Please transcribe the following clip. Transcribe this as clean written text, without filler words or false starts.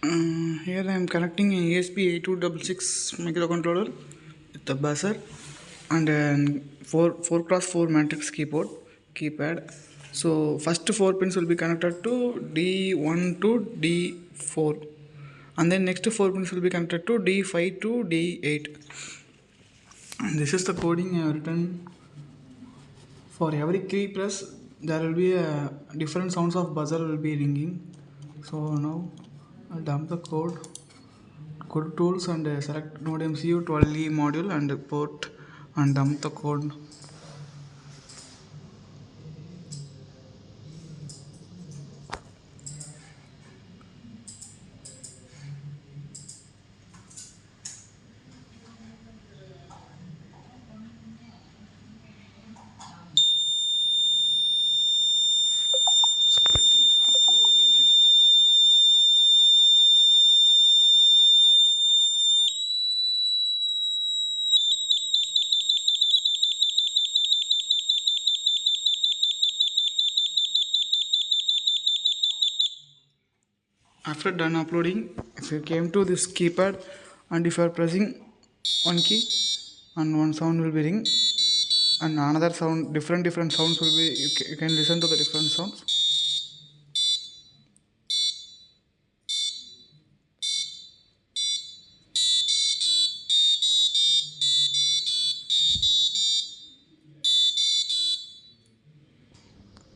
Here I am connecting an ESP8266 microcontroller with the buzzer and a 4x4 matrix keypad. So first 4 pins will be connected to D1 to D4, and then next 4 pins will be connected to D5 to D8. And this is the coding I have written. For every key press, there will be a different sounds of buzzer will be ringing. So now I'll dump the code. Go to tools and select node MCU 12E module and port and dump the code. Scripting, uploading. After done uploading, if you came to this keypad and if you are pressing one key and one sound will be ring and another sound, different sounds will be, you can listen to the different sounds.